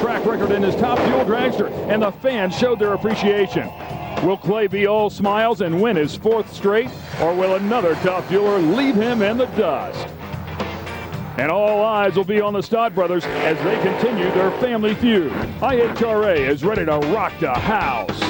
track record in his Top Fuel dragster, and the fans showed their appreciation. Will Clay be all smiles and win his 4th straight, or will another Top Fueler leave him in the dust? And all eyes will be on the Stott brothers as they continue their family feud. IHRA is ready to rock the house.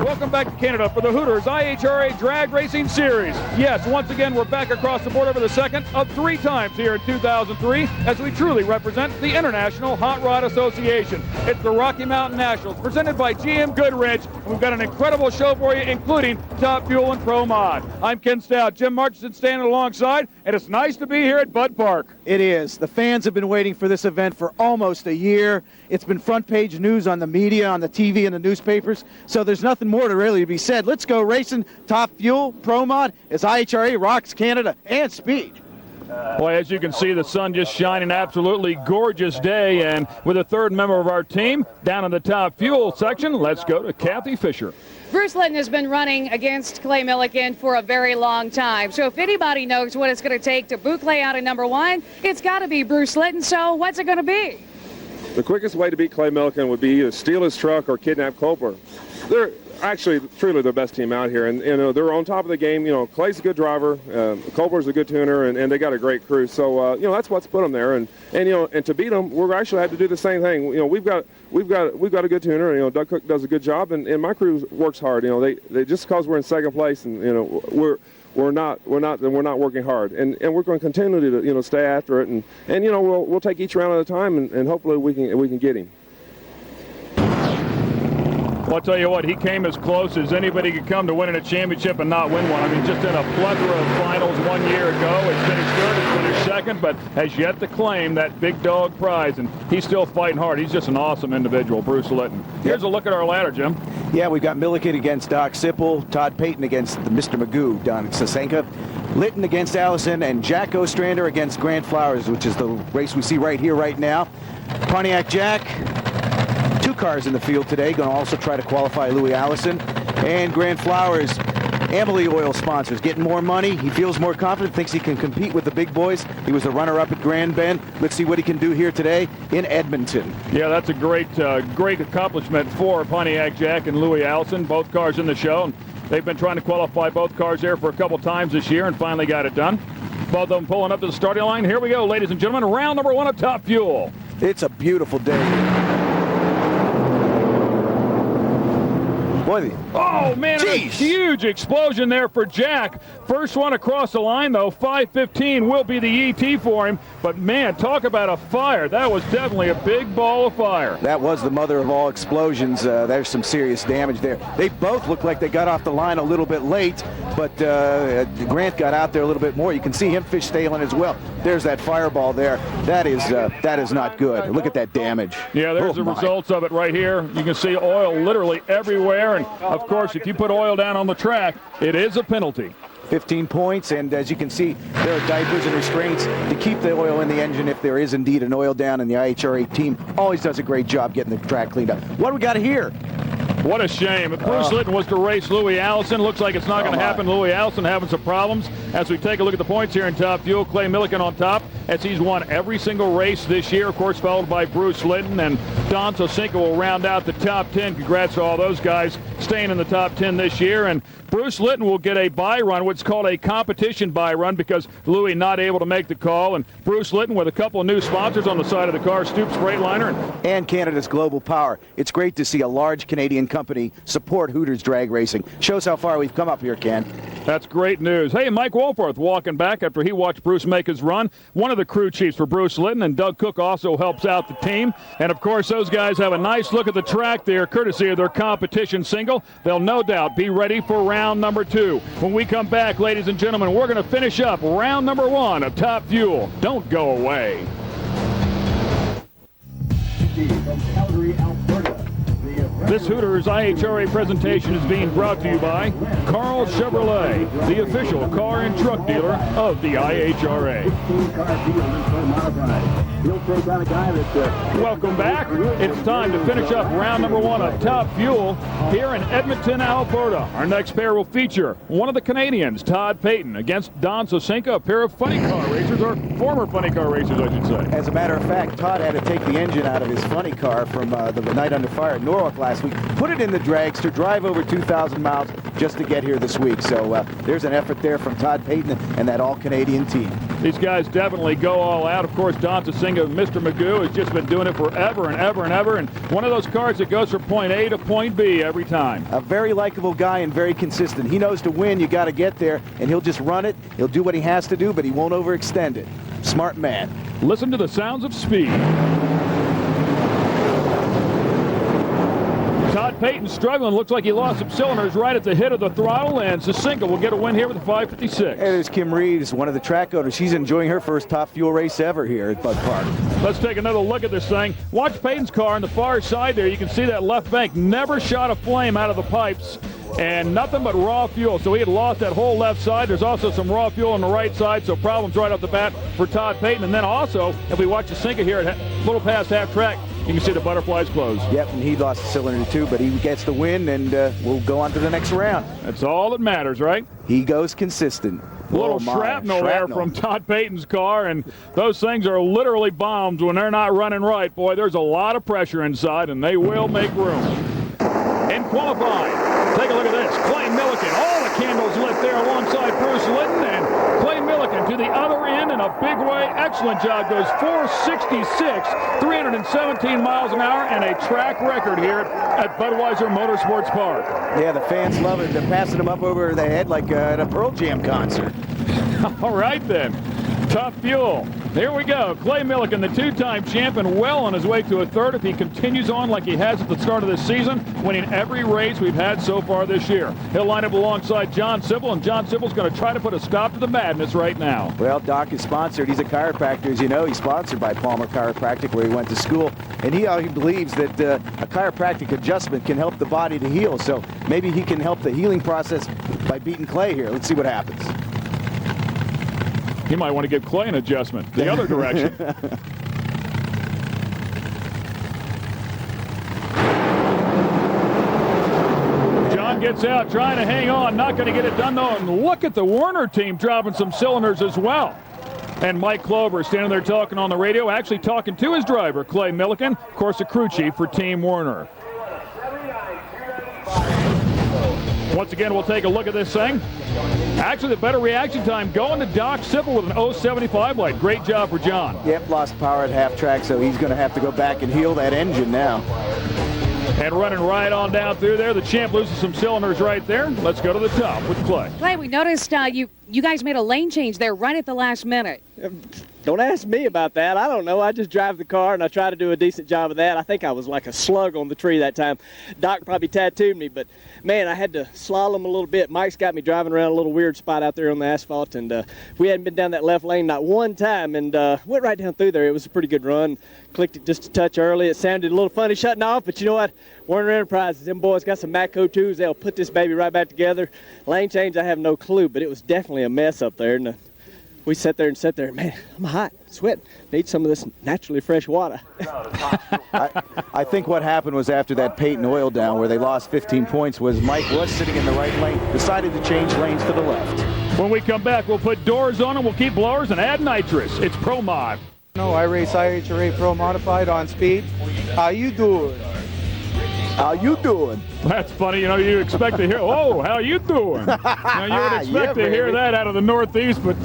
Welcome back to Canada for the Hooters IHRA Drag Racing Series. Yes, once again, we're back across the border for the second of 3 times here in 2003 as we truly represent the International Hot Rod Association. It's the Rocky Mountain Nationals presented by GM Goodrich. We've got an incredible show for you, including Top Fuel and Pro Mod. I'm Ken Stout, Jim Marchison standing alongside, and it's nice to be here at Bud Park. It is. The fans have been waiting for this event for almost a year. It's been front page news on the media, on the TV, and the newspapers, so there's nothing more to really be said. Let's go racing. Top Fuel, Pro Mod, as IHRA rocks Canada and speed. Well, as you can see, the sun just shining, absolutely gorgeous day, and with a 3rd member of our team down in the Top Fuel section, let's go to Kathy Fisher. Bruce Litton has been running against Clay Millican for a very long time. So if anybody knows what it's going to take to boot Clay out of number 1, it's got to be Bruce Litton. So what's it going to be? The quickest way to beat Clay Millican would be either steal his truck or kidnap Cobler. They're actually truly the best team out here, and they're on top of the game. Clay's a good driver, Cobler's a good tuner, and they got a great crew. So that's what's put them there, and to beat them, we're actually had to do the same thing. We've got a good tuner. Doug Cook does a good job, and my crew works hard. They just because we're in 2nd place, and we're not working hard, and we're going to continue to stay after it, and we'll take each round at a time, and hopefully we can get him. Well, I'll tell you what, he came as close as anybody could come to winning a championship and not win one. I mean, just in a plethora of finals 1 year ago. It's finished 3rd, it's finished 2nd, but has yet to claim that big dog prize, and he's still fighting hard. He's just an awesome individual, Bruce Litton. Here's a look at our ladder, Jim. Yeah, we've got Millican against Doc Sipple, Todd Payton against Mr. Magoo, Don Sasenka, Litton against Allison, and Jack Ostrander against Grant Flowers, which is the race we see right here, right now. Pontiac Jack, 2 cars in the field today, going to also try to qualify Louis Allison. And Grant Flowers, Amalie Oil sponsors, getting more money. He feels more confident, thinks he can compete with the big boys. He was the runner-up at Grand Bend. Let's see what he can do here today in Edmonton. Yeah, that's a great accomplishment for Pontiac Jack and Louis Allison, both cars in the show. And they've been trying to qualify both cars there for a couple times this year and finally got it done. Both of them pulling up to the starting line. Here we go, ladies and gentlemen, round number 1 of Top Fuel. It's a beautiful day. Boy, oh, man, a huge explosion there for Jack. First one across the line, though. 5:15 will be the ET for him. But, man, talk about a fire. That was definitely a big ball of fire. That was the mother of all explosions. There's some serious damage there. They both look like they got off the line a little bit late, but Grant got out there a little bit more. You can see him fishtailing as well. There's that fireball there. That is not good. Look at that damage. Yeah, there's the results of it right here. You can see oil literally everywhere. And, of course, if you put oil down on the track, it is a penalty. 15 points, and as you can see, there are diapers and restraints to keep the oil in the engine if there is indeed an oil down, and the IHRA team always does a great job getting the track cleaned up. What do we got here? What a shame. If Bruce Litton was to race Louis Allison, looks like it's not going to happen. Louis Allison having some problems. As we take a look at the points here in Top Fuel, Clay Millican on top, as he's won every single race this year, of course, followed by Bruce Litton, and Don Sosinka will round out the top 10. Congrats to all those guys staying in the top 10 this year. And Bruce Litton will get a bye run, what's called a competition bye run, because Louis not able to make the call. And Bruce Litton with a couple of new sponsors on the side of the car, Stoops Freightliner. And Canada's Global Power. It's great to see a large Canadian company support Hooters drag racing. Shows how far we've come up here, Ken. That's great news. Hey, Mike Wolforth walking back after he watched Bruce make his run. One of the crew chiefs for Bruce Litton, and Doug Cook also helps out the team. And, of course, those guys have a nice look at the track there, courtesy of their competition single. They'll no doubt be ready for round number 2. When we come back, ladies and gentlemen, we're going to finish up round number 1 of Top Fuel. Don't go away. From Calgary, Alberta. This Hooters IHRA presentation is being brought to you by Carl Chevrolet, the official car and truck dealer of the IHRA. He'll take on a guy that... Welcome back. It's time to finish up round number 1 of Top Fuel here in Edmonton, Alberta. Our next pair will feature one of the Canadians, Todd Payton, against Don Sosinka, a pair of funny car racers, or former funny car racers, I should say. As a matter of fact, Todd had to take the engine out of his funny car from the night under fire at Norwalk last week, put it in the dragster, drive over 2,000 miles just to get here this week. So there's an effort there from Todd Payton and that all-Canadian team. These guys definitely go all out. Of course, Don Sosinka, Mr. Magoo, has just been doing it forever and ever and ever. And one of those cars that goes from point A to point B every time. A very likable guy and very consistent. He knows to win, you got to get there, and he'll just run it. He'll do what he has to do, but he won't overextend it. Smart man. Listen to the sounds of speed. Todd Payton struggling. Looks like he lost some cylinders right at the hit of the throttle, and Sosinka will get a win here with a 5:56. Hey, there's Kim Reeves, one of the track owners. She's enjoying her first Top Fuel race ever here at Bud Park. Let's take another look at this thing. Watch Payton's car on the far side there. You can see that left bank never shot a flame out of the pipes, and nothing but raw fuel. So he had lost that whole left side. There's also some raw fuel on the right side, so problems right off the bat for Todd Payton. And then also, if we watch Sosinka here at a little past half track, you can see the butterflies close. Yep, and he lost a cylinder too, but he gets the win, and we'll go on to the next round. That's all that matters, right? He goes consistent. A little shrapnel there from Todd Payton's car, and those things are literally bombs when they're not running right. Boy, there's a lot of pressure inside, and they will make room. In qualifying, take a look at this. Clay Millican, all the candles lit there alongside Bruce Litton, and Clay Millican to the other end in a big way. Excellent job. Goes 466, 317 miles an hour, and a track record here at Budweiser Motorsports Park. Yeah, the fans love it. They're passing them up over the head like at a Pearl Jam concert. All right, then. Tough Fuel. Here we go. Clay Millican, the two-time champion, well on his way to a third if he continues on like he has at the start of this season, winning every race we've had so far this year. He'll line up alongside John Sibble, and John Sibble's going to try to put a stop to the madness right now. Well, Doc is sponsored. He's a chiropractor, as you know. He's sponsored by Palmer Chiropractic, where he went to school. And he believes that a chiropractic adjustment can help the body to heal. So maybe he can help the healing process by beating Clay here. Let's see what happens. He might want to give Clay an adjustment the other direction. John gets out, trying to hang on, not going to get it done though. And look at the Werner team dropping some cylinders as well. And Mike Klober standing there talking on the radio, actually talking to his driver, Clay Millican, of course, the crew chief for Team Werner. Once again, we'll take a look at this thing. Actually, the better reaction time going to Doc Sipple with an 075 light. Great job for John. Yep, lost power at half track, so he's going to have to go back and heal that engine now. And running right on down through there. The champ loses some cylinders right there. Let's go to the top with Clay. Clay, we noticed you guys made a lane change there right at the last minute. Don't ask me about that. I don't know. I just drive the car, and I try to do a decent job of that. I think I was like a slug on the tree that time. Doc probably tattooed me, but, man, I had to slalom a little bit. Mike's got me driving around a little weird spot out there on the asphalt, and we hadn't been down that left lane not one time, and went right down through there. It was a pretty good run. Clicked it just a touch early. It sounded a little funny shutting off, but you know what? Werner Enterprises, them boys got some Matco 2s. They'll put this baby right back together. Lane change, I have no clue, but it was definitely a mess up there. And we sat there, man, I'm hot, sweating. Need some of this naturally fresh water. I think what happened was after that Payton oil down where they lost 15 points was Mike was sitting in the right lane, decided to change lanes to the left. When we come back, we'll put doors on them, we'll keep blowers, and add nitrous. It's Pro Mod. No, I race IHRA Pro Modified on speed. How you doing? How you doing? That's funny. You know, you expect to hear, oh, how you doing? Now, you would expect to hear that out of the Northeast, but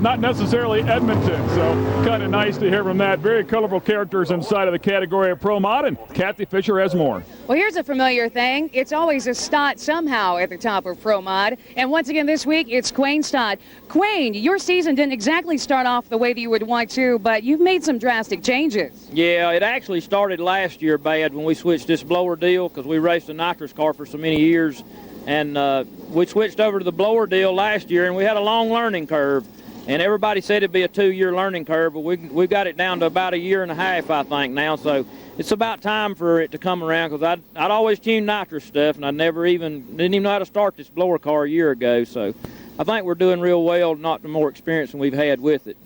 not necessarily Edmonton. So kind of nice to hear from that. Very colorful characters inside of the category of Pro Mod, and Kathy Fisher has more. Well, here's a familiar thing. It's always a Stott somehow at the top of Pro Mod. And once again this week, it's Quayne Stott. Quayne, your season didn't exactly start off the way that you would want to, but you've made some drastic changes. Yeah, it actually started last year bad when we switched this blower deal because we raced a nitrous car for so many years. And we switched over to the blower deal last year, and we had a long learning curve. And everybody said it'd be a 2-year learning curve, but we got it down to about 1.5 years, I think, now. So it's about time for it to come around because I'd always tuned nitrous stuff, and I didn't even know how to start this blower car a year ago. So I think we're doing real well, not the more experience than we've had with it.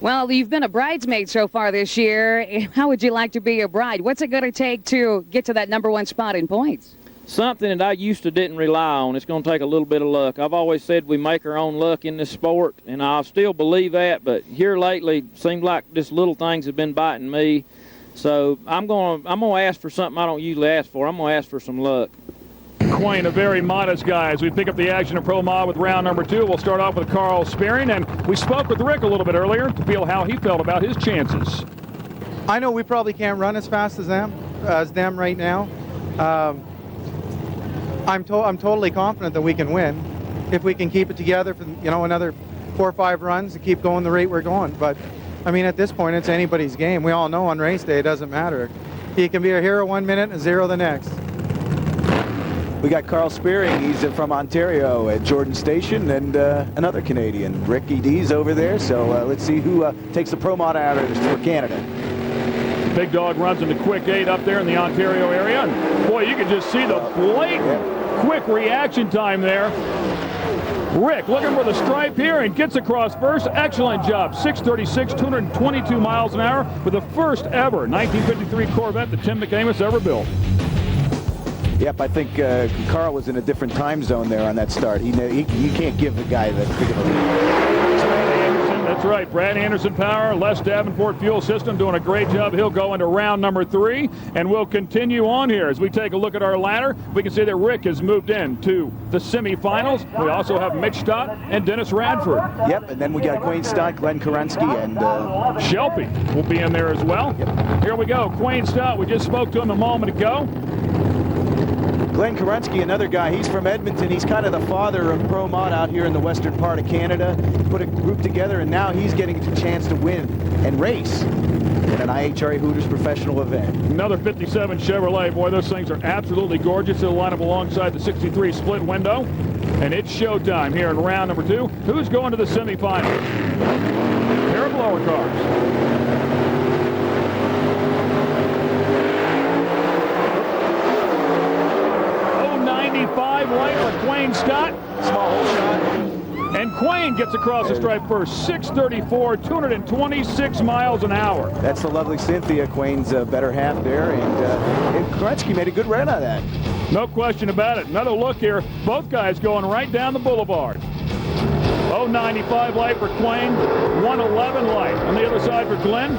Well, you've been a bridesmaid so far this year. How would you like to be a bride? What's it going to take to get to that #1 spot in points? Something that I used to didn't rely on. It's going to take a little bit of luck. I've always said we make our own luck in this sport, and I still believe that, but here lately, it seems like just little things have been biting me. So I'm going to ask for something I don't usually ask for. I'm going to ask for some luck. Quain, a very modest guy. As we pick up the action of Pro Mod with round number 2, we'll start off with Carl Spearing, and we spoke with Rick a little bit earlier to feel how he felt about his chances. I know we probably can't run as fast as them right now. I'm totally confident that we can win if we can keep it together for another 4 or 5 runs to keep going the rate we're going. But I mean, at this point, it's anybody's game. We all know on race day it doesn't matter. He can be a hero 1 minute and 0 the next. We got Carl Spearing. He's from Ontario at Jordan Station, and another Canadian, Ricky D's over there. So let's see who takes the Pro Mod out for Canada. Big Dog runs into quick 8 up there in the Ontario area. And boy, you can just see the blatant quick reaction time there. Rick looking for the stripe here and gets across first. Excellent job. 636, 222 miles an hour with the first ever 1953 Corvette that Tim McAmis ever built. Yep, I think Carl was in a different time zone there on that start. You can't give the guy that big of a lead. That's right. Brad Anderson power, Les Davenport fuel system doing a great job. He'll go into round number 3, and we'll continue on here. As we take a look at our ladder, we can see that Rick has moved into the semifinals. We also have Mitch Stott and Dennis Radford. Yep, and then we got Quain Stott, Glenn Kerensky, and Shelby will be in there as well. Yep. Here we go. Quain Stott, we just spoke to him a moment ago. Glenn Kerensky, another guy, he's from Edmonton. He's kind of the father of Pro Mod out here in the western part of Canada. Put a group together, and now he's getting a chance to win and race in an IHRA Hooters professional event. Another 57 Chevrolet. Boy, those things are absolutely gorgeous. They'll line up alongside the 63 split window. And it's showtime here in round number 2. Who's going to the semifinals? A pair of blower cars. 95 right for Quain Stott. Small hole shot. And Quain gets across the stripe first. 634, 226 miles an hour. That's the lovely Cynthia, Quain's better half there. And Kerensky made a good run out of that. No question about it. Another look here. Both guys going right down the boulevard. 095 light for Quain, 111 light. On the other side for Glenn.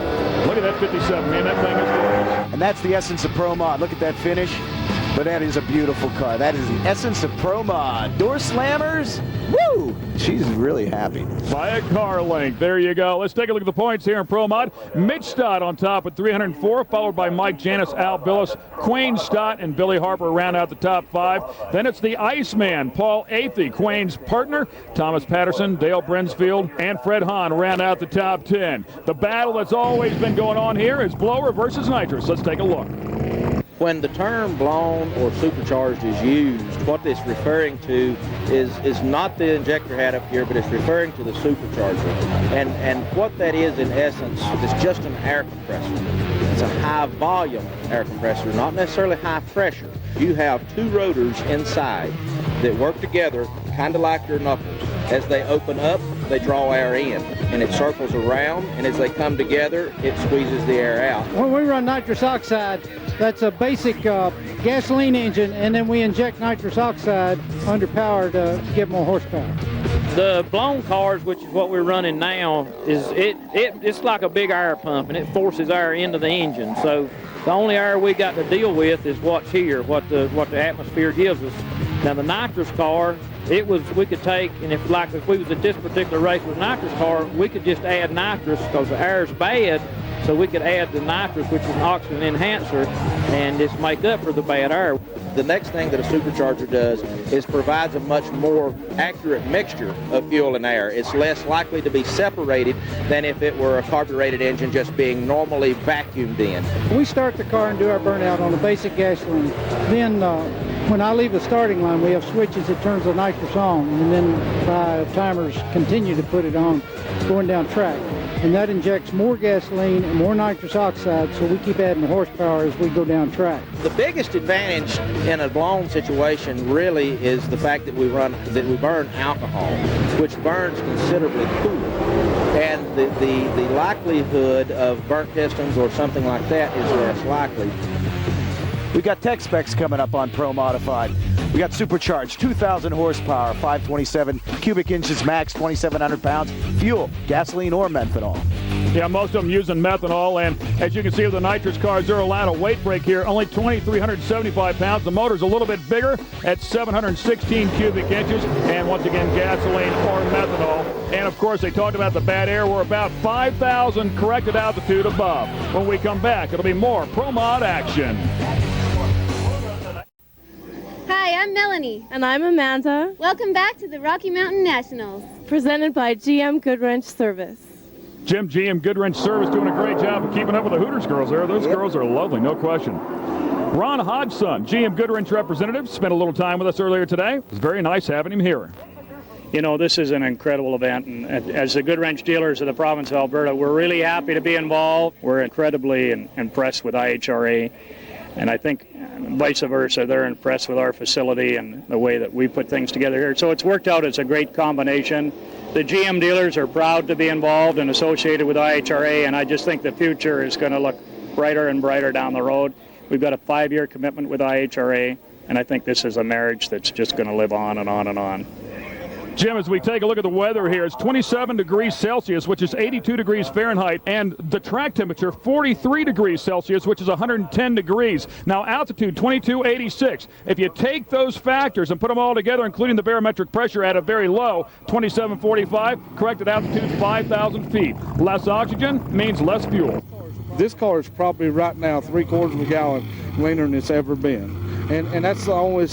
Look at that 57, man. That thing is gorgeous. And that's the essence of Pro Mod. Look at that finish. But that is a beautiful car. That is the essence of Pro Mod. Door slammers. Woo! She's really happy. By a car length. There you go. Let's take a look at the points here in Pro Mod. Mitch Stott on top at 304, followed by Mike Janis, Al Billis, Quain Stott, and Billy Harper round out the top 5. Then it's the Iceman, Paul Athey, Quain's partner, Thomas Patterson, Dale Brinsfield, and Fred Hahn round out the top 10. The battle that's always been going on here is blower versus nitrous. Let's take a look. When the term blown or supercharged is used, what it's referring to is not the injector head up here, but it's referring to the supercharger. And what that is in essence is just an air compressor. It's a high volume air compressor, not necessarily high pressure. You have 2 rotors inside that work together kind of like your knuckles. As they open up, they draw air in, and it circles around, and as they come together, it squeezes the air out. When we run nitrous oxide, that's a basic gasoline engine, and then we inject nitrous oxide under power to get more horsepower. The blown cars, which is what we're running now, it's like a big air pump, and it forces air into the engine. So the only air we got to deal with is what's here, what the atmosphere gives us. Now the nitrous car, we could take, and if we was at this particular race with a nitrous car, we could just add nitrous because the air's bad, so we could add the nitrous, which is an oxygen enhancer, and just make up for the bad air. The next thing that a supercharger does is provides a much more accurate mixture of fuel and air. It's less likely to be separated than if it were a carbureted engine just being normally vacuumed in. We start the car and do our burnout on the basic gasoline. Then when I leave the starting line, we have switches that turns the nitrous on, and then by timers continue to put it on going down track. And that injects more gasoline and more nitrous oxide, so we keep adding horsepower as we go down track. The biggest advantage in a blown situation really is the fact that we burn alcohol, which burns considerably cooler. and the likelihood of burnt pistons or something like that is less likely. We got tech specs coming up on Pro Modified. We got supercharged, 2,000 horsepower, 527 cubic inches max, 2,700 pounds, fuel, gasoline or methanol. Yeah, most of them using methanol, and as you can see with the nitrous cars, they're allowed a weight break here, only 2,375 pounds. The motor's a little bit bigger at 716 cubic inches, and once again, gasoline or methanol. And of course, they talked about the bad air. We're about 5,000 corrected altitude above. When we come back, it'll be more Pro Mod action. Hi, I'm Melanie. And I'm Amanda. Welcome back to the Rocky Mountain Nationals. Presented by GM Goodwrench Service. Jim GM Goodwrench Service doing a great job of keeping up with the Hooters girls there. Those girls are lovely, no question. Ron Hodgson, GM Goodwrench representative, spent a little time with us earlier today. It was very nice having him here. You know, this is an incredible event, and as the Goodwrench dealers of the province of Alberta, we're really happy to be involved. We're incredibly impressed with IHRA, and I think vice versa, they're impressed with our facility and the way that we put things together here. So it's worked out as a great combination. The GM dealers are proud to be involved and associated with IHRA, and I just think the future is going to look brighter and brighter down the road. We've got a 5-year commitment with IHRA, and I think this is a marriage that's just going to live on and on and on. Jim, as we take a look at the weather here, it's 27 degrees Celsius, which is 82 degrees Fahrenheit, and the track temperature, 43 degrees Celsius, which is 110 degrees. Now, altitude, 2286. If you take those factors and put them all together, including the barometric pressure at a very low, 2745, corrected altitude, 5,000 feet. Less oxygen means less fuel. This car is probably right now 3/4 of a gallon leaner than it's ever been. And that's the only,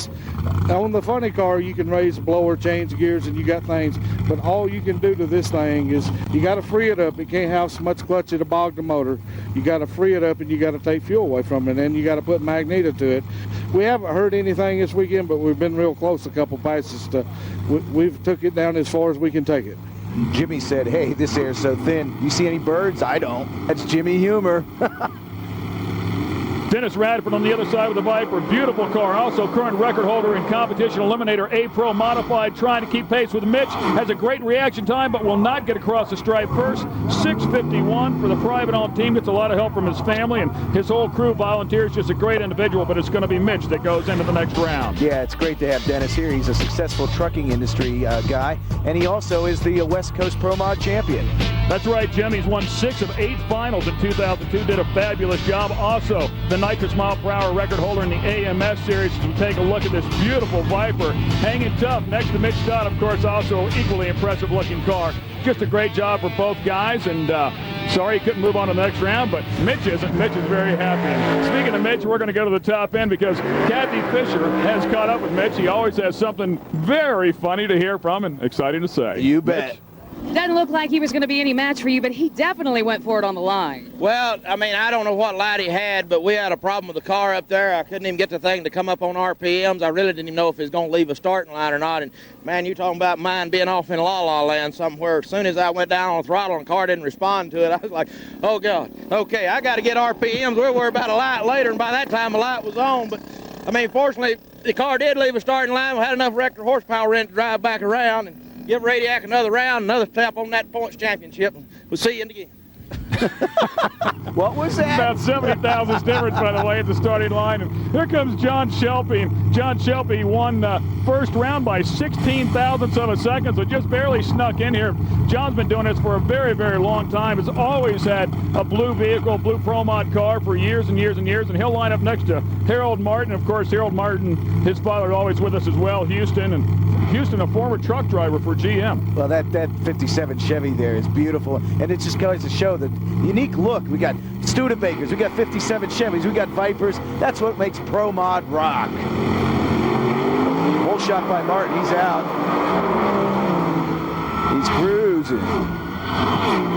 on the funny car, you can raise the blower, change gears, and you got things. But all you can do to this thing is you got to free it up. It can't have so much clutch to bog the motor. You got to free it up, and you got to take fuel away from it. And then you got to put magneto to it. We haven't heard anything this weekend, but we've been real close a couple passes. We've took it down as far as we can take it. Jimmy said, hey, this air's so thin. You see any birds? I don't. That's Jimmy humor. Dennis Radford on the other side with the Viper. Beautiful car. Also current record holder in competition eliminator A Pro Modified, trying to keep pace with Mitch. Has a great reaction time, but will not get across the stripe first. 6:51 for the private owned team. Gets a lot of help from his family, and his whole crew volunteers. Just a great individual, but it's going to be Mitch that goes into the next round. Yeah, it's great to have Dennis here. He's a successful trucking industry guy, and he also is the West Coast Pro Mod champion. That's right, Jim. He's won 6 of 8 finals in 2002. Did a fabulous job. Also, the nitrous mile per hour record holder in the AMS series. As we take a look at this beautiful Viper, hanging tough next to Mitch Scott, of course, also equally impressive looking car. Just a great job for both guys, and sorry he couldn't move on to the next round, but Mitch isn't. Mitch is very happy. And speaking of Mitch, we're going to go to the top end because Kathy Fisher has caught up with Mitch. He always has something very funny to hear from and exciting to say. You bet. Mitch? Doesn't look like he was going to be any match for you, but he definitely went for it on the line. Well, I mean, I don't know what light he had, but we had a problem with the car up there. I couldn't even get the thing to come up on RPMs. I really didn't even know if it was going to leave a starting line or not. And, man, you're talking about mine being off in la-la land somewhere. As soon as I went down on the throttle and the car didn't respond to it, I was like, oh, God, okay, I got to get RPMs. We'll worry about a light later, and by that time the light was on. But, I mean, fortunately, the car did leave a starting line. We had enough record horsepower in to drive back around and give Radiac another round, another step on that points championship. We'll see you in the game. What was that? About 70,000's difference, by the way, at the starting line. And here comes John Shelby. And John Shelby won first round by 16 thousandths of a second, so just barely snuck in here. John's been doing this for a very, very long time. Has always had a blue vehicle, blue Pro Mod car for years and years and years, and he'll line up next to Harold Martin. Of course, Harold Martin, his father, is always with us as well, Houston, and Houston, a former truck driver for GM. Well, that 57 Chevy there is beautiful, and it just goes to show the unique look. We got Studebakers, we got 57 Chevys, we got Vipers. That's what makes Pro Mod rock. Whole shot by Martin, he's out. He's cruising.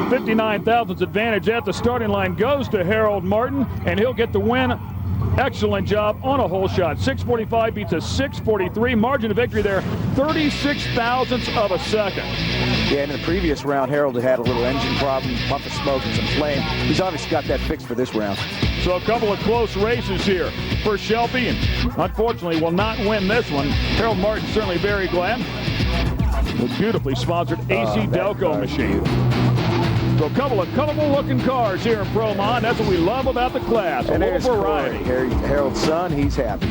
59 thousandths advantage at the starting line goes to Harold Martin, and he'll get the win. Excellent job on a whole shot. 6:45 beats a 6:43. Margin of victory there, 36 thousandths of a second. Yeah, in the previous round, Harold had a little engine problem, puff of smoke and some flame. He's obviously got that fixed for this round. So a couple of close races here for Shelby, and unfortunately will not win this one. Harold Martin certainly very glad. The beautifully sponsored AC Delco machine. So a couple of colorful-looking cars here in Pro Mod. That's what we love about the class. And a there's little variety. Harold's son. He's happy.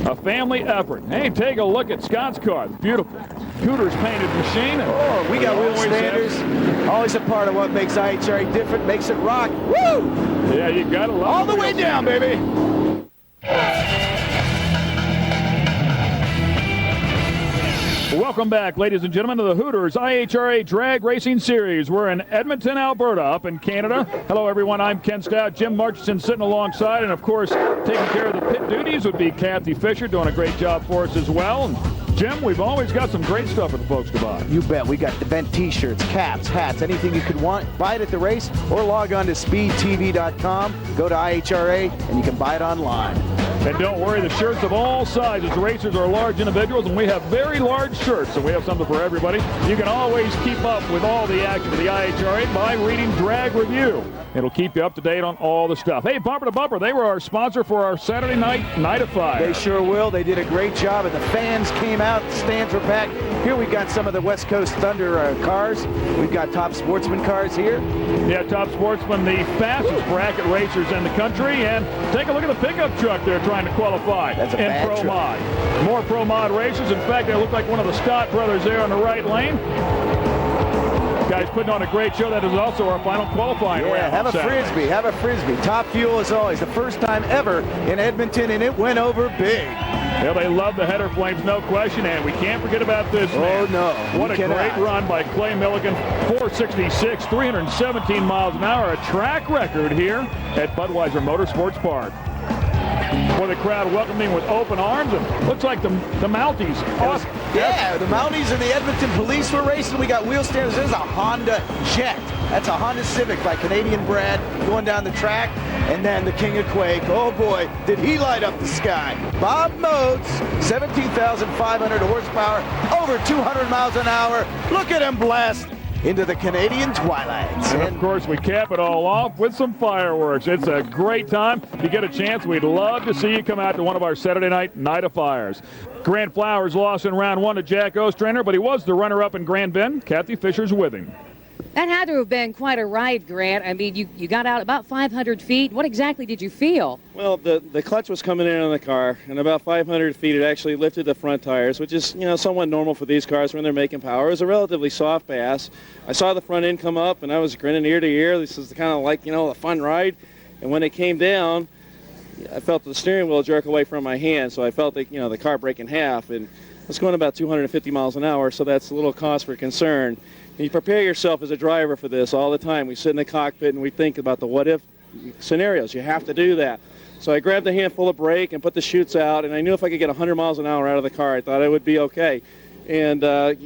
A family effort. Hey, take a look at Scott's car. Beautiful. Cooters painted machine. Oh, we got wheel standers. Always a part of what makes IHRA different, makes it rock. Woo! Yeah, you got to love it. All the way down, baby. Welcome back, ladies and gentlemen, to the Hooters IHRA Drag Racing Series. We're in Edmonton, Alberta, up in Canada. Hello, everyone. I'm Ken Stout. Jim Murchison sitting alongside, and, of course, taking care of the pit duties would be Kathy Fisher, doing a great job for us as well. And Jim, we've always got some great stuff for the folks to buy. You bet. We got event T-shirts, caps, hats, anything you could want. Buy it at the race or log on to speedtv.com. Go to IHRA, and you can buy it online. And don't worry, the shirts of all sizes. Racers are large individuals, and we have very large shirts, so we have something for everybody. You can always keep up with all the action of the IHRA by reading Drag Review. It'll keep you up to date on all the stuff. Hey, Bumper to Bumper, they were our sponsor for our Saturday Night of Fire. They sure will. They did a great job, and the fans came out. The stands were packed. Here we got some of the West Coast Thunder cars. We've got Top Sportsman cars here. Yeah, Top Sportsman, the fastest bracket racers in the country. And take a look at the pickup truck they're trying to qualify in Pro Mod. More Pro Mod racers. In fact, they look like one of the Stott brothers there on the right lane. Guys putting on a great show. That is also our final qualifying round. Have a Frisbee. Have a Frisbee. Top fuel as always. The first time ever in Edmonton, and it went over big. Yeah, they love the header flames, no question, and we can't forget about this man. Oh, no. What a great run by Clay Milligan. 466, 317 miles an hour, a track record here at Budweiser Motorsports Park. For the crowd welcoming with open arms, and looks like the Mounties. Yeah, the Mounties and the Edmonton Police were racing. We got wheel stands. There's a Honda Jet. That's a Honda Civic by Canadian Brad going down the track. And then the King of Quake. Oh boy, did he light up the sky. Bob Moats, 17,500 horsepower, over 200 miles an hour. Look at him blast into the Canadian twilights. And of course, we cap it all off with some fireworks. It's a great time. If you get a chance, we'd love to see you come out to one of our Saturday Night of Fires. Grant Flowers lost in round one to Jack Ostrander, but he was the runner-up in Grand Bend. Kathy Fisher's with him. That had to have been quite a ride, Grant. I mean, you got out about 500 feet. What exactly did you feel? Well, the clutch was coming in on the car, and about 500 feet it actually lifted the front tires, which is, somewhat normal for these cars when they're making power. It was a relatively soft pass. I saw the front end come up, and I was grinning ear to ear. This is kind of like, a fun ride. And when it came down, I felt the steering wheel jerk away from my hand, so I felt the car break in half. And it was going about 250 miles an hour, so that's a little cause for concern. And you prepare yourself as a driver for this all the time. We sit in the cockpit and we think about the what-if scenarios. You have to do that. So I grabbed a handful of brake and put the chutes out, and I knew if I could get 100 miles an hour out of the car, I thought I would be okay. And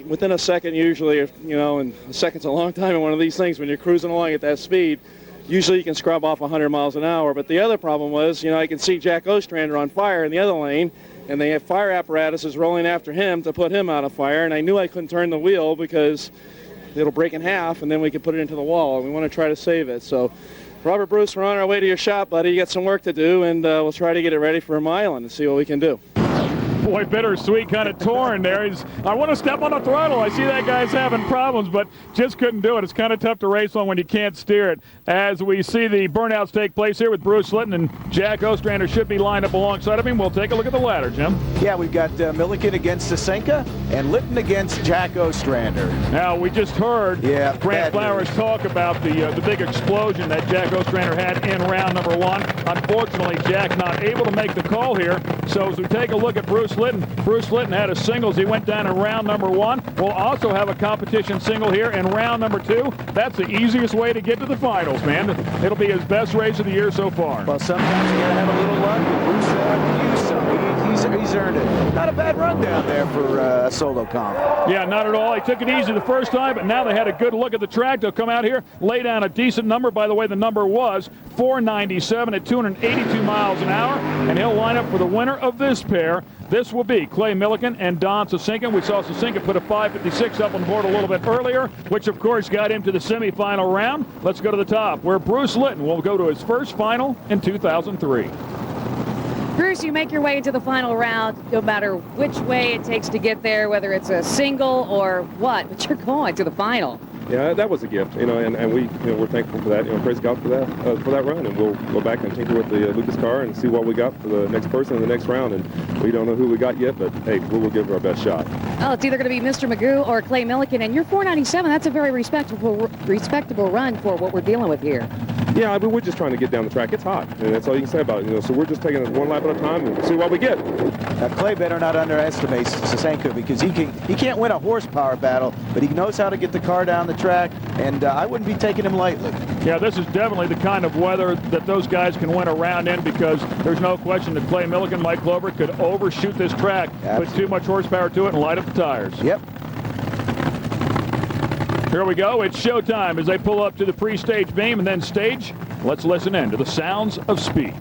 within a second usually, and a second's a long time in one of these things when you're cruising along at that speed, usually you can scrub off 100 miles an hour. But the other problem was, I can see Jack Ostrander on fire in the other lane, and they have fire apparatuses rolling after him to put him out of fire, and I knew I couldn't turn the wheel because it'll break in half, and then we can put it into the wall, and we want to try to save it. So, Robert Bruce, we're on our way to your shop, buddy. You got some work to do, and we'll try to get it ready for a mile and see what we can do. Boy, bittersweet, kind of torn there. I want to step on the throttle. I see that guy's having problems, but just couldn't do it. It's kind of tough to race on when you can't steer it. As we see the burnouts take place here with Bruce Litton, and Jack Ostrander should be lined up alongside of him. We'll take a look at the ladder, Jim. Yeah, we've got Milliken against Sasenka and Litton against Jack Ostrander. Now, we just heard Grant Flowers talk about the big explosion that Jack Ostrander had in round number one. Unfortunately, Jack not able to make the call here. So as we take a look at Bruce Litton had a singles. He went down in round number one. We'll also have a competition single here in round number two. That's the easiest way to get to the finals, man. It'll be his best race of the year so far. Well, sometimes you gotta have a little luck. Bruce used some. He's earned it. Not a bad run down there for a solo comp. Yeah, not at all. He took it easy the first time, but now they had a good look at the track. They'll come out here, lay down a decent number. By the way, the number was 497 at 282 miles an hour, and he'll line up for the winner of this pair. This will be Clay Milliken and Don Sasenka. We saw Sasenka put a 5:56 up on the board a little bit earlier, which of course got him to the semifinal round. Let's go to the top, where Bruce Litton will go to his first final in 2003. Bruce, you make your way into the final round, no matter which way it takes to get there, whether it's a single or what, but you're going to the final. Yeah, that was a gift, and we, we're thankful for that. Praise God for that run, and we'll go back and tinker with the Lucas car and see what we got for the next person in the next round. And we don't know who we got yet, but hey, we will give it our best shot. Well, it's either going to be Mr. Magoo or Clay Milliken, and you're 497. That's a very respectable run for what we're dealing with here. Yeah, we're just trying to get down the track. It's hot, and that's all you can say about it. So we're just taking it one lap at a time and see what we get. Now, Clay better not underestimate Sasenko, because he can't win a horsepower battle, but he knows how to get the car down the track, and I wouldn't be taking him lightly. Yeah, this is definitely the kind of weather that those guys can win a round in, because there's no question that Clay Milliken, Mike Clover could overshoot this track, put too much horsepower to it, and light up the tires. Yep. Here we go. It's showtime as they pull up to the pre-stage beam and then stage. Let's listen in to the sounds of speed.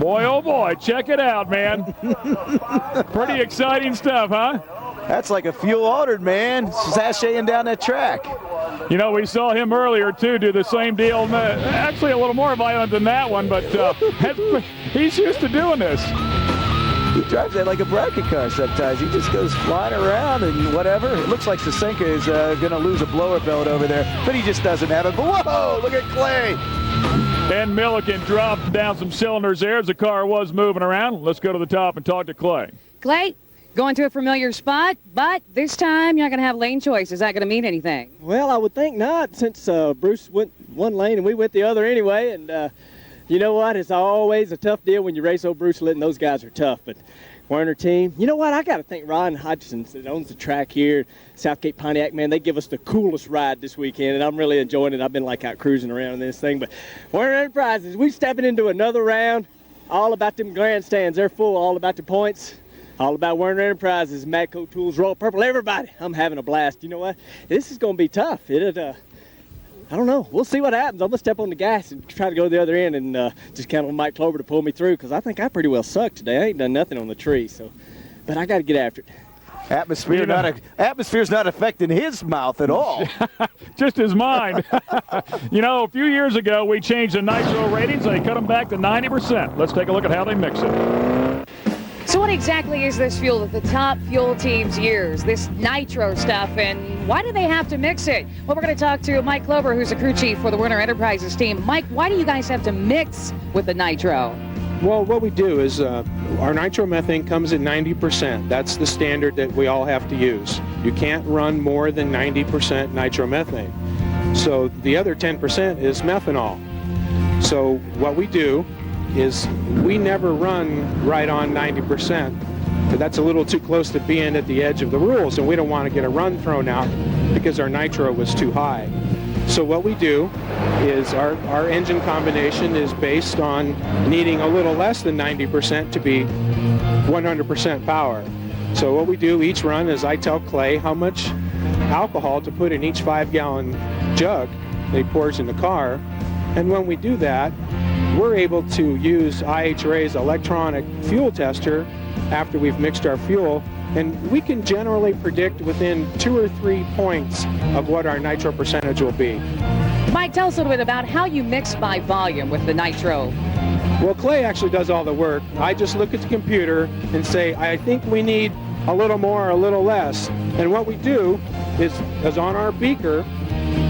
Boy, oh boy, check it out, man. Pretty exciting stuff, huh? That's like a fuel-altered man, sashaying down that track. We saw him earlier, too, do the same deal. Actually, a little more violent than that one, but he's used to doing this. He drives that like a bracket car sometimes. He just goes flying around and whatever. It looks like Sasenka is going to lose a blower belt over there, but he just doesn't have it. But whoa, look at Clay. And Milliken dropped down some cylinders there as the car was moving around. Let's go to the top and talk to Clay. Clay, going to a familiar spot, but this time you're not going to have lane choice. Is that going to mean anything? Well, I would think not, since Bruce went one lane and we went the other anyway. And you know what? It's always a tough deal when you race old Bruce Litton. Those guys are tough, but Werner team. You know what? I got to thank Ron Hodgson that owns the track here, Southgate Pontiac. Man, they give us the coolest ride this weekend, and I'm really enjoying it. I've been out cruising around in this thing. But Werner Enterprises, we stepping into another round. All about them grandstands. They're full. All about the points. All about Werner Enterprises, Matco Tools, Royal Purple, everybody. I'm having a blast. You know what? This is going to be tough. I don't know. We'll see what happens. I'm going to step on the gas and try to go to the other end and just count on Mike Clover to pull me through, because I think I pretty well sucked today. I ain't done nothing on the tree, but I got to get after it. Atmosphere's not affecting his mouth at all. Just his mind. A few years ago, we changed the nitro ratings. They cut them back to 90%. Let's take a look at how they mix it. So what exactly is this fuel that the top fuel teams use, this nitro stuff, and why do they have to mix it? Well, we're going to talk to Mike Clover, who's the crew chief for the Werner Enterprises team. Mike, why do you guys have to mix with the nitro? Well, what we do is our nitromethane comes at 90%. That's the standard that we all have to use. You can't run more than 90% nitromethane. So the other 10% is methanol. So what we do is we never run right on 90%. That's a little too close to being at the edge of the rules, and we don't want to get a run thrown out because our nitro was too high. So what we do is our engine combination is based on needing a little less than 90% to be 100% power. So what we do each run is I tell Clay how much alcohol to put in each 5-gallon jug that he pours in the car. And when we do that, we're able to use IHRA's electronic fuel tester after we've mixed our fuel, and we can generally predict within 2 or 3 points of what our nitro percentage will be. Mike, tell us a little bit about how you mix by volume with the nitro. Well, Clay actually does all the work. I just look at the computer and say, I think we need a little more or a little less. And what we do is on our beaker,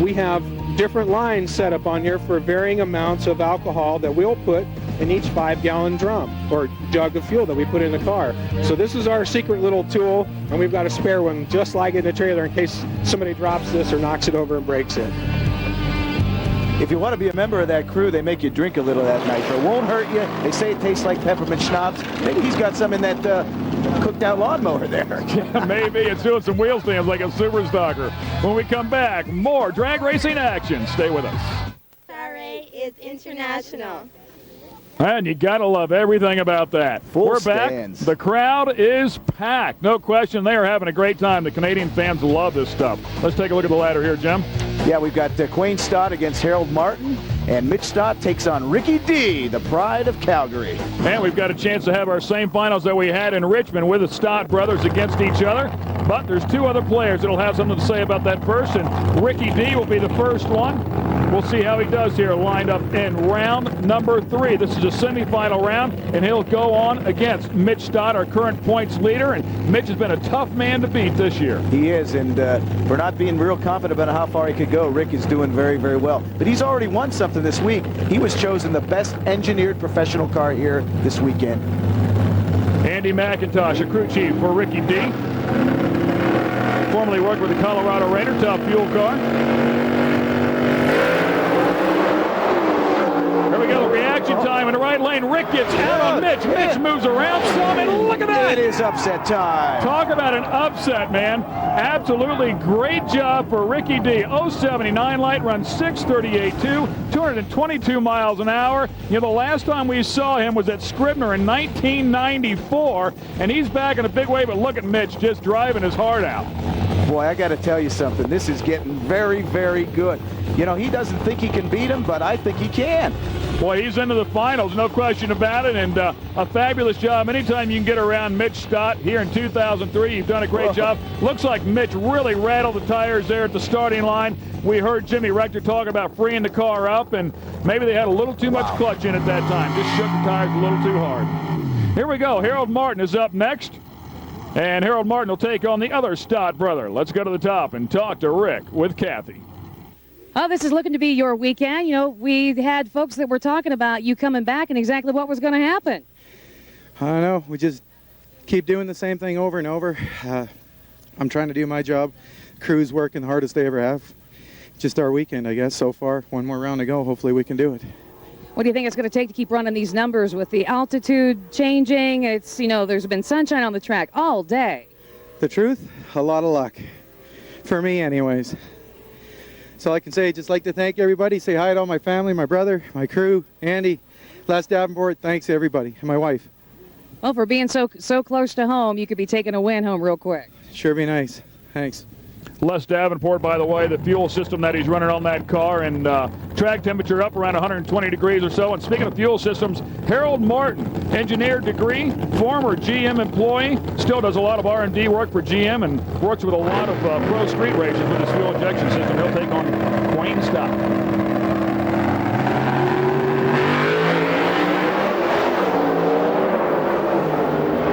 we have different lines set up on here for varying amounts of alcohol that we'll put in each 5-gallon drum or jug of fuel that we put in the car. So this is our secret little tool, and we've got a spare one just like in the trailer in case somebody drops this or knocks it over and breaks it. If you want to be a member of that crew, they make you drink a little of that nitro. Won't hurt you. They say it tastes like peppermint schnapps. Maybe he's got some in that cooked out lawnmower there. Yeah, maybe it's doing some wheel stands like a super stalker. When we come back, more drag racing action. Stay with us. IHRA is international. And you got to love everything about that. We're stands. back. The crowd is packed. No question. They are having a great time. The Canadian fans love this stuff. Let's take a look at the ladder here, Jim. Yeah, we've got Quayne Stott against Harold Martin, and Mitch Stott takes on Ricky D, the pride of Calgary. And we've got a chance to have our same finals that we had in Richmond with the Stott brothers against each other. But there's two other players that'll have something to say about that first, and Ricky D will be the first one. We'll see how he does here, lined up in round number 3. This is a semifinal round, and he'll go on against Mitch Stott, our current points leader, and Mitch has been a tough man to beat this year. He is, and we're not being real confident about how far he could go. Rick is doing very, very well. But he's already won something this week. He was chosen the best engineered professional car here this weekend. Andy McIntosh, a crew chief for Ricky D. Formerly worked with the Colorado Raider, top fuel car. Here we go, the reaction time in the right lane. Rick gets out on Mitch. Mitch moves around some, and look at that. It is upset time. Talk about an upset, man. Absolutely great job for Ricky D. 079 light, runs 638.2, 222 miles an hour. You know, the last time we saw him was at Scribner in 1994, and he's back in a big way, but look at Mitch just driving his heart out. Boy, I got to tell you something. This is getting very, very good. You know, he doesn't think he can beat him, but I think he can. Boy, he's into the finals, no question about it, and a fabulous job. Anytime you can get around Mitch Stott here in 2003, you've done a great job. Looks like Mitch really rattled the tires there at the starting line. We heard Jimmy Rector talk about freeing the car up, and maybe they had a little too much clutch in at that time. Just shook the tires a little too hard. Here we go. Harold Martin is up next, and Harold Martin will take on the other Stott brother. Let's go to the top and talk to Rick with Kathy. Oh, this is looking to be your weekend. You know, we had folks that were talking about you coming back and exactly what was going to happen. I don't know. We just keep doing the same thing over and over. I'm trying to do my job. Crew's working the hardest they ever have. Just our weekend, I guess, so far. One more round to go. Hopefully we can do it. What do you think it's going to take to keep running these numbers with the altitude changing? It's, you know, there's been sunshine on the track all day. The truth? A lot of luck. For me, anyways. So I can say, just like to thank everybody, say hi to all my family, my brother, my crew, Andy, Les Davenport, thanks everybody, and my wife. Well, for being so close to home, you could be taking a win home real quick. Sure be nice. Thanks. Les Davenport, by the way, the fuel system that he's running on that car, and track temperature up around 120 degrees or so. And speaking of fuel systems, Harold Martin, engineer degree, former GM employee, still does a lot of R&D work for GM and works with a lot of pro street races with his fuel injection system. He'll take on Quayne Stott.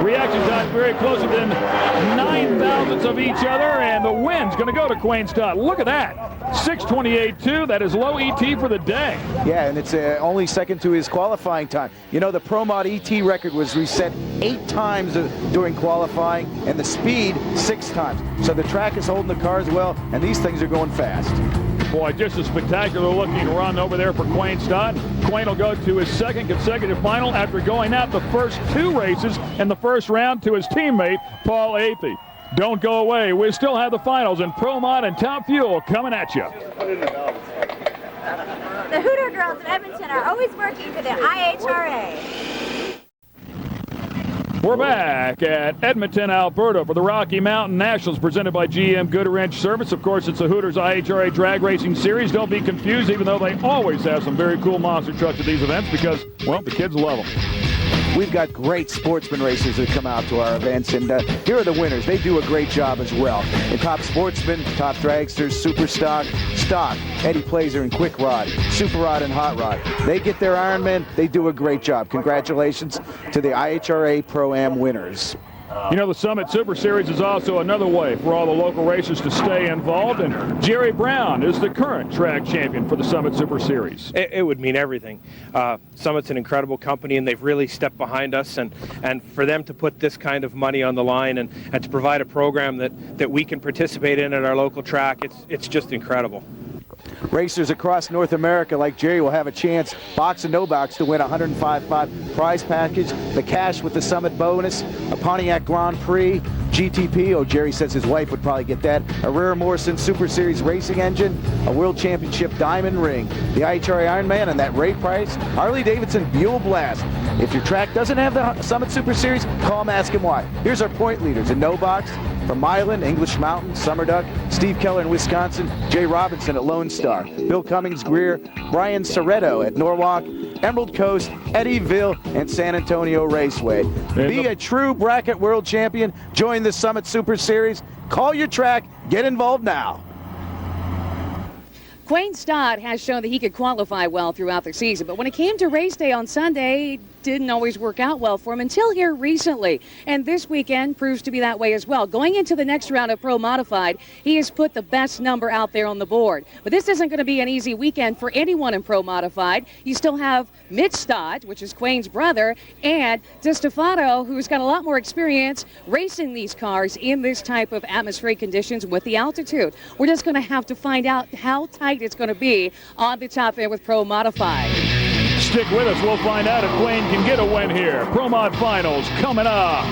Reaction time very close within 9 thousandths of each other, and the win's going to go to Quayne Stott. Look at that. 6:28.2. That is low ET for the day. Yeah, and it's only second to his qualifying time. You know, the Pro Mod ET record was reset 8 times during qualifying, and the speed 6 times. So the track is holding the cars well, and these things are going fast. Boy, just a spectacular looking run over there for Quayne Stott. Quayne will go to his second consecutive final after going out the first 2 races in the first round to his teammate, Paul Athey. Don't go away. We still have the finals in Pro Mod and Top Fuel coming at you. The Hooter girls of Edmonton are always working for the IHRA. We're back at Edmonton, Alberta for the Rocky Mountain Nationals presented by GM Goodwrench Service. Of course, it's the Hooters IHRA Drag Racing Series. Don't be confused, even though they always have some very cool monster trucks at these events because, well, the kids love them. We've got great sportsman racers that come out to our events, and here are the winners. They do a great job as well. The top sportsmen, top dragsters, super stock, Eddie Plazer and Quick Rod, Super Rod and Hot Rod. They get their Ironman. They do a great job. Congratulations to the IHRA Pro-Am winners. You know, the Summit Super Series is also another way for all the local racers to stay involved, and Jerry Brown is the current track champion for the Summit Super Series. It would mean everything. Summit's an incredible company, and they've really stepped behind us, and for them to put this kind of money on the line and to provide a program that we can participate in at our local track, it's just incredible. Racers across North America like Jerry will have a chance, box and no box, to win a $105,500 prize package, the cash with the Summit bonus, a Pontiac Grand Prix, GTP, oh, Jerry says his wife would probably get that, a Rare Morrison Super Series racing engine, a World Championship diamond ring, the IHRA Ironman, and that Ray Price Harley-Davidson Buell Blast. If your track doesn't have the Summit Super Series, call him, ask him why. Here's our point leaders in no box, From Milan, English Mountain, Summer Duck, Steve Keller in Wisconsin, Jay Robinson at Lone Star, Bill Cummings, Greer, Brian Soretto at Norwalk, Emerald Coast, Eddyville, and San Antonio Raceway. Be a true bracket world champion. Join the Summit Super Series. Call your track. Get involved now. Quayne Stott has shown that he could qualify well throughout the season, but when it came to race day on Sunday, didn't always work out well for him until here recently. And this weekend proves to be that way as well. Going into the next round of Pro Modified, he has put the best number out there on the board. But this isn't going to be an easy weekend for anyone in Pro Modified. You still have Mitch Stott, which is Quayne's brother, and DeStefano, who's got a lot more experience racing these cars in this type of atmospheric conditions with the altitude. We're just going to have to find out how tight it's going to be on the top end with Pro Modified. Stick with us. We'll find out if Quayne can get a win here. Pro Mod Finals coming up.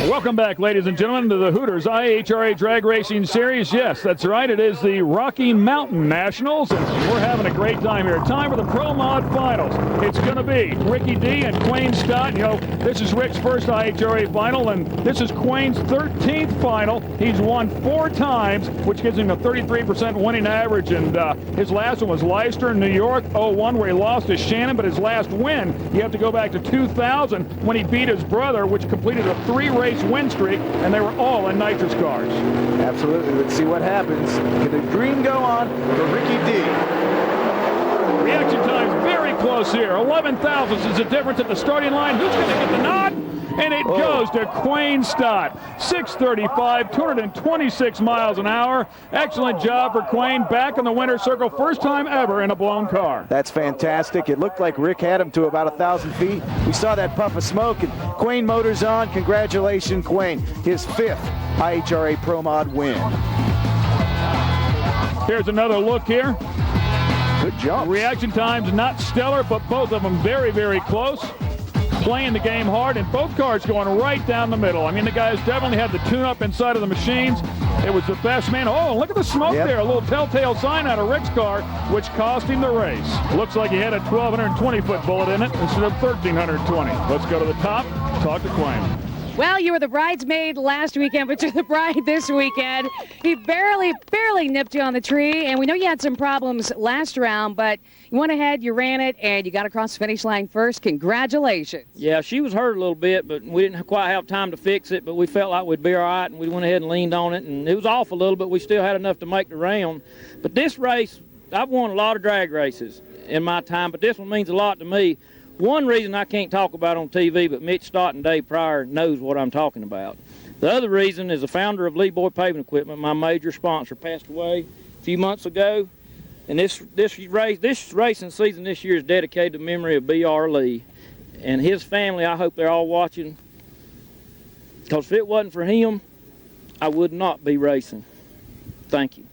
Welcome back, ladies and gentlemen, to the Hooters IHRA Drag Racing Series. Yes, that's right. It is the Rocky Mountain Nationals, and we're having a great time here. Time for the Pro Mod Finals. It's going to be Ricky D and Quayne Stott. You know, this is Rick's first IHRA final, and this is Quayne's 13th final. He's won 4 times, which gives him a 33% winning average, and his last one was Leicester, New York, 01, where he lost to Shannon, but his last win, you have to go back to 2000 when he beat his brother, which completed a 3-race win streak, and they were all in nitrous cars. Absolutely. Let's see what happens. Can the dream go on for Ricky D? Reaction time's very close here. 11 thousandths is the difference at the starting line. Who's going to get the nod? And it goes to Quayne Stott. 635, 226 miles an hour. Excellent job for Quayne. Back in the winner's circle. First time ever in a blown car. That's fantastic. It looked like Rick had him to about 1,000 feet. We saw that puff of smoke, and Quayne motors on. Congratulations, Quayne. His 5th IHRA Pro Mod win. Here's another look here. Good job. Reaction time's not stellar, but both of them very, very close. Playing the game hard, and both cars going right down the middle. I mean, the guys definitely had the tune-up inside of the machines. It was the best man. Oh, look at the smoke there. A little telltale sign out of Rick's car, which cost him the race. Looks like he had a 1,220-foot bullet in it instead of 1,320. Let's go to the top, talk to Quayne. Well, you were the bridesmaid last weekend, but you're the bride this weekend. He barely nipped you on the tree, and we know you had some problems last round, but you went ahead, you ran it, and you got across the finish line first. Congratulations. Yeah, she was hurt a little bit, but we didn't quite have time to fix it, but we felt like we'd be all right, and we went ahead and leaned on it, and it was off a little, but we still had enough to make the round. But this race, I've won a lot of drag races in my time, but this one means a lot to me. One reason I can't talk about on TV, but Mitch Stott and Dave Pryor knows what I'm talking about. The other reason is the founder of Lee Boy Paving Equipment, my major sponsor, passed away a few months ago. And this racing season this year is dedicated to the memory of B.R. Lee. And his family, I hope they're all watching. Because if it wasn't for him, I would not be racing. Thank you.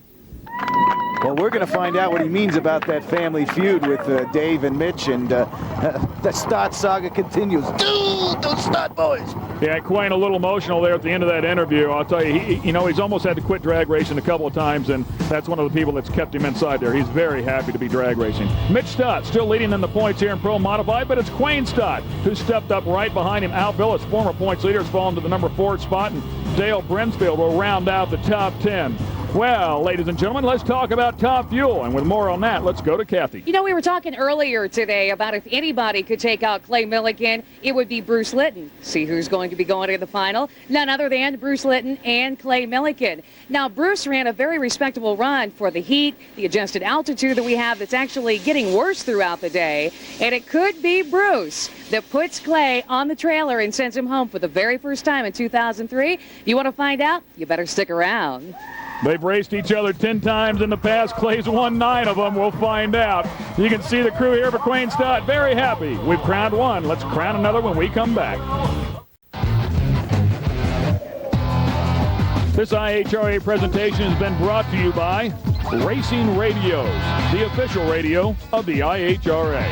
Well, we're going to find out what he means about that family feud with Dave and Mitch, and the Stott saga continues. Dude, those Stott boys. Yeah, Quayne a little emotional there at the end of that interview. I'll tell you, he's almost had to quit drag racing a couple of times, and that's one of the people that's kept him inside there. He's very happy to be drag racing. Mitch Stott still leading in the points here in Pro Modified, but it's Quayne Stott who stepped up right behind him. Al Billis, former points leader, has fallen to the number 4 spot, and Dale Brinsfield will round out the top 10. Well, ladies and gentlemen, let's talk about Top Fuel. And with more on that, let's go to Kathy. You know, we were talking earlier today about if anybody could take out Clay Millican, it would be Bruce Litton. See who's going to be going to the final. None other than Bruce Litton and Clay Millican. Now, Bruce ran a very respectable run for the heat, the adjusted altitude that we have that's actually getting worse throughout the day. And it could be Bruce that puts Clay on the trailer and sends him home for the very first time in 2003. If you want to find out, you better stick around. They've raced each other 10 times in the past. Clay's won 9 of them. We'll find out. You can see the crew here for Quayne Stott. Very happy. We've crowned one. Let's crown another when we come back. This IHRA presentation has been brought to you by Racing Radios, the official radio of the IHRA.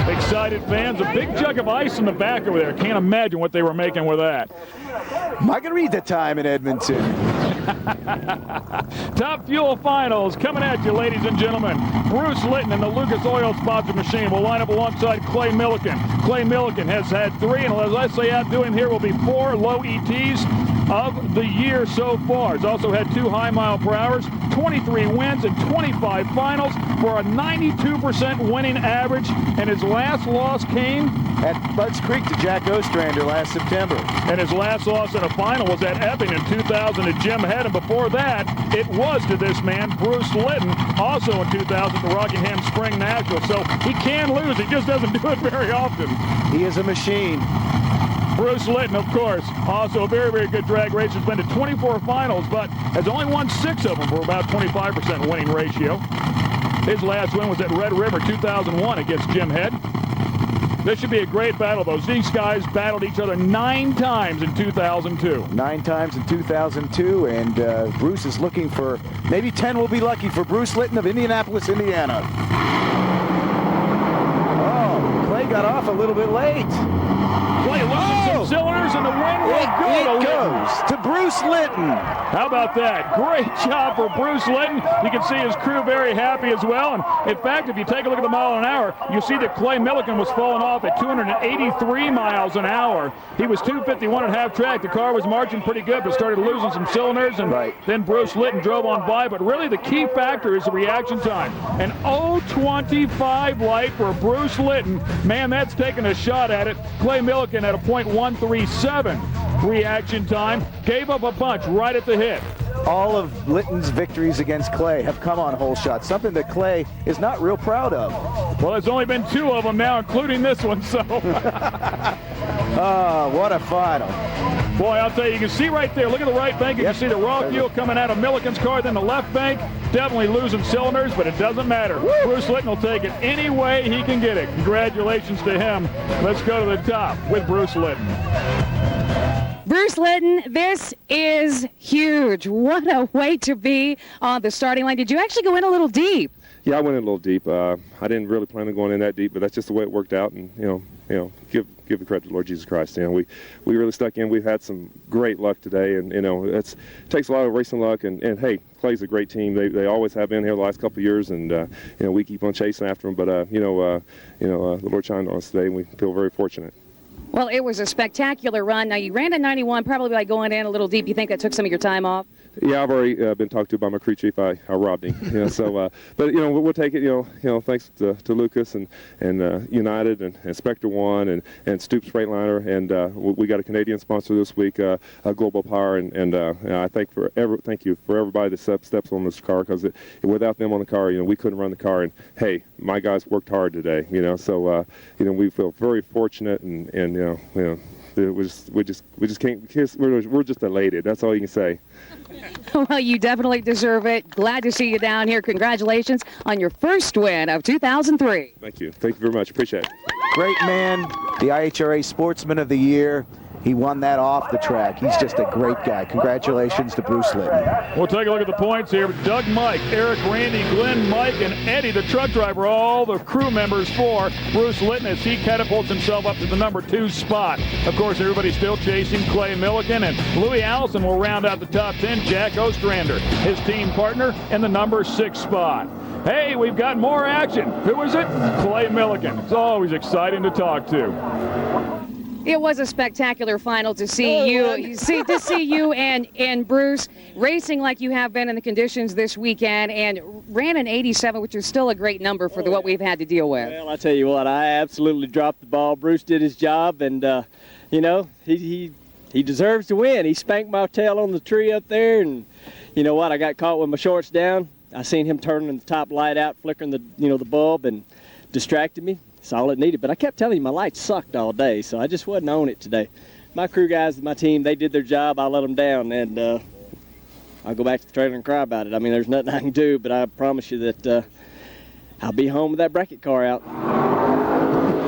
Excited fans, a big jug of ice in the back over there. Can't imagine what they were making with that. Margarita time in Edmonton. Top Fuel Finals coming at you, ladies and gentlemen. Bruce Litton and the Lucas Oil sponsored machine will line up alongside Clay Millican. Clay Millican has had 3, and as I say, outdo him here will be 4 low ETs of the year so far. He's also had 2 high mile per hours, 23 wins, and 25 finals for a 92% winning average. And his last loss came at Budds Creek to Jack Ostrander last September. And his last loss in a final was at Epping in 2000 to Jim Head. And before that, it was to this man, Bruce Litton, also in 2000 at the Rockingham Spring National. So he can lose. He just doesn't do it very often. He is a machine. Bruce Litton, of course, also a very, very good drag racer. Has been to 24 finals, but has only won 6 of them for about 25% winning ratio. His last win was at Red River 2001 against Jim Head. This should be a great battle, though. These guys battled each other 9 times in 2002. 9 times in 2002, and Bruce is looking for, maybe 10 will be lucky for Bruce Litton of Indianapolis, Indiana. Oh, Clay got off a little bit late. Clay loses some cylinders, and the win will It goes to Bruce Litton. How about that? Great job for Bruce Litton. You can see his crew very happy as well. And in fact, if you take a look at the mile an hour, you see that Clay Millican was falling off at 283 miles an hour. He was 251 at half track. The car was marching pretty good, but started losing some cylinders, and then Bruce Litton drove on by. But really the key factor is the reaction time. An 0.25 light for Bruce Litton. Man, that's taking a shot at it. Clay Millican at a .137 reaction time. Gave up a bunch right at the hit. All of Litton's victories against Clay have come on hole shots, something that Clay is not real proud of. Well, there's only been 2 of them now, including this one, so. Oh, what a final. Boy, I'll tell you, you can see right there, look at the right bank, you can see the raw fuel coming out of Millican's car, then the left bank, definitely losing cylinders, but it doesn't matter. Woo! Bruce Litton will take it any way he can get it. Congratulations to him. Let's go to the top with Bruce Litton. Bruce Litton, this is huge. What a way to be on the starting line. Did you actually go in a little deep? Yeah, I went in a little deep. I didn't really plan on going in that deep, but that's just the way it worked out. And give the credit to the Lord Jesus Christ. We really stuck in. We've had some great luck today, and it takes a lot of racing luck. And hey, Clay's a great team. They always have been here the last couple of years, and we keep on chasing after them. But the Lord shined on us today, and we feel very fortunate. Well, it was a spectacular run. Now, you ran at 91, probably by going in a little deep. You think that took some of your time off? Yeah, I've already been talked to by my crew chief. I robbed him. But we'll take it. Thanks to Lucas and United and Spectre One and Stoops Freightliner, and we got a Canadian sponsor this week, Global Power, and I thank you for everybody that steps on this car, because without them on the car, we couldn't run the car. And hey, my guys worked hard today. So we feel very fortunate, and we just can't kiss. We're just elated. That's all you can say. Well, you definitely deserve it. Glad to see you down here. Congratulations on your first win of 2003. Thank you. Thank you very much. Appreciate it. Great man, the IHRA Sportsman of the Year. He won that off the track. He's just a great guy. Congratulations to Bruce Litton. We'll take a look at the points here. Doug, Mike, Eric, Randy, Glenn, Mike, and Eddie, the truck driver, all the crew members for Bruce Litton as he catapults himself up to the number 2 spot. Of course, everybody's still chasing Clay Millican, and Louis Allison will round out the top 10. Jack Ostrander, his team partner, in the number 6 spot. Hey, we've got more action. Who is it? Clay Millican. It's always exciting to talk to. It was a spectacular final to see you and Bruce racing like you have been in the conditions this weekend, and ran an 87, which is still a great number for what we've had to deal with. Well, I tell you what, I absolutely dropped the ball. Bruce did his job, and he deserves to win. He spanked my tail on the tree up there, and you know what? I got caught with my shorts down. I seen him turning the top light out, flickering the bulb, and distracted me. That's all it needed. But I kept telling you my lights sucked all day, so I just wasn't on it today. My crew guys, my team, they did their job. I let them down, and I'll go back to the trailer and cry about it. I mean, there's nothing I can do, but I promise you that I'll be home with that bracket car out.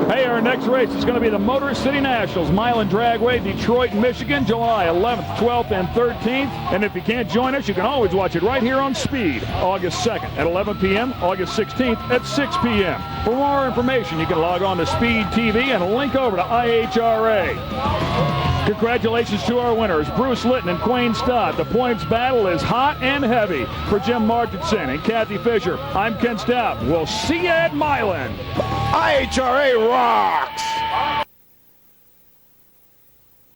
Hey, our next race is going to be the Motor City Nationals, Mile and Dragway, Detroit, Michigan, July 11th, 12th, and 13th. And if you can't join us, you can always watch it right here on Speed, August 2nd at 11 p.m., August 16th at 6 p.m. For more information, you can log on to Speed TV and link over to IHRA. Congratulations to our winners, Bruce Litton and Quayne Stott. The points battle is hot and heavy. For Jim Martinson and Kathy Fisher, I'm Ken Stout. We'll see you at Milan. IHRA rocks!